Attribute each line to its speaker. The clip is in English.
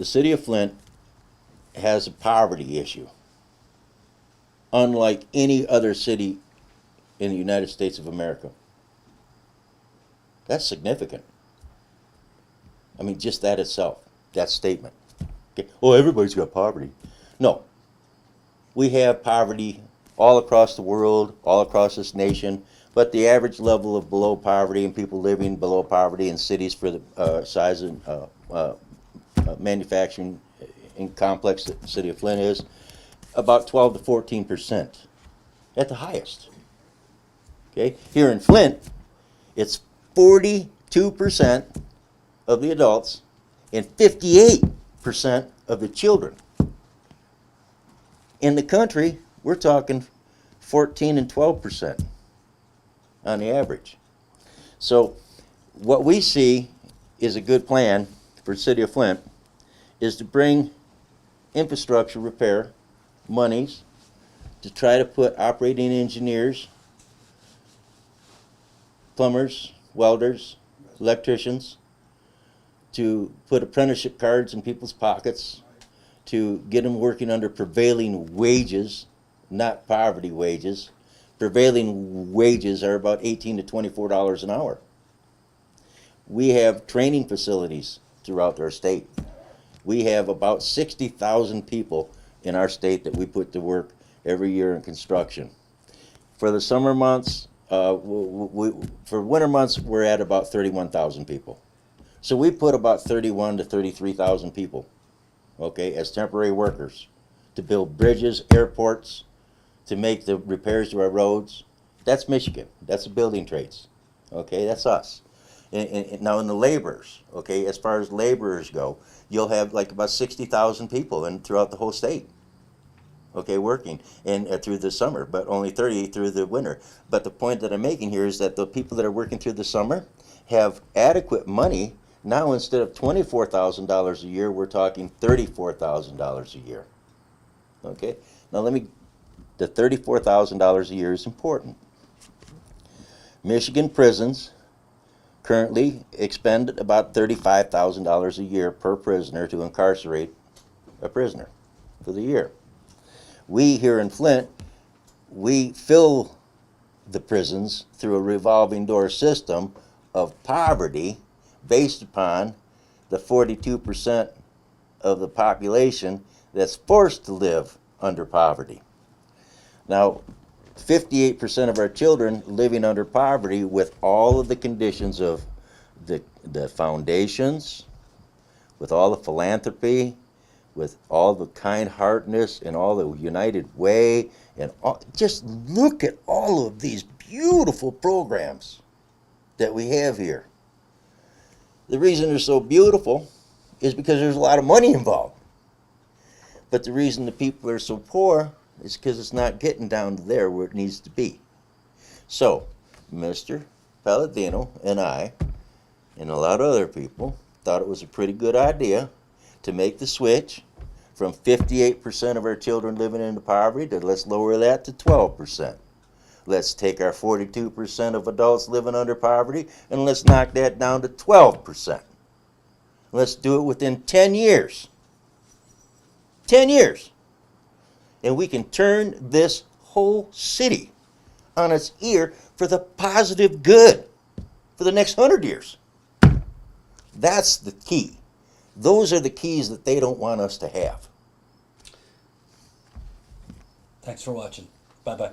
Speaker 1: the city of Flint has a poverty issue, unlike any other city in the United States of America. That's significant. I mean, just that itself, that statement. Okay. Oh, everybody's got poverty. No. We have poverty all across the world, all across this nation, but the average level of below poverty and people living below poverty in cities for the size of manufacturing and complex that the city of Flint is, about 12 to 14% at the highest. Okay, here in Flint, it's 42% of the adults and 58% of the children. In the country, we're talking 14 and 12% on the average. So what we see is a good plan for the city of Flint is to bring infrastructure repair monies to try to put operating engineers, plumbers, welders, electricians, to put apprenticeship cards in people's pockets, to get them working under prevailing wages, not poverty wages. Prevailing wages are about $18 to $24 an hour. We have training facilities throughout our state. We have about 60,000 people in our state that we put to work every year in construction. For the summer months, for winter months, we're at about 31,000 people. So we put about 31 to 33,000 people, okay, as temporary workers to build bridges, airports, to make the repairs to our roads. That's Michigan. That's the building trades. Okay, that's us. And now in the laborers, okay, as far as laborers go, you'll have like about 60,000 people throughout the whole state, okay, working and through the summer, but only 30 through the winter. But the point that I'm making here is that the people that are working through the summer have adequate money. Now instead of $24,000 a year, we're talking $34,000 a year. Okay, now the $34,000 a year is important. Michigan prisons currently expend about $35,000 a year per prisoner to incarcerate a prisoner for the year. We here in Flint, we fill the prisons through a revolving door system of poverty based upon the 42% of the population that's forced to live under poverty. Now, 58% of our children living under poverty with all of the conditions of the foundations, with all the philanthropy, with all the kind-heartedness and all the United Way, and just look at all of these beautiful programs that we have here. The reason they're so beautiful is because there's a lot of money involved. But the reason the people are so poor is because it's not getting down to there where it needs to be. So, Mr. Palladino and I, and a lot of other people, thought it was a pretty good idea to make the switch from 58% of our children living in poverty to let's lower that to 12%. Let's take our 42% of adults living under poverty and let's knock that down to 12%. Let's do it within 10 years. 10 years. And we can turn this whole city on its ear for the positive good for the next 100 years. That's the key. Those are the keys that they don't want us to have.
Speaker 2: Thanks for watching. Bye-bye.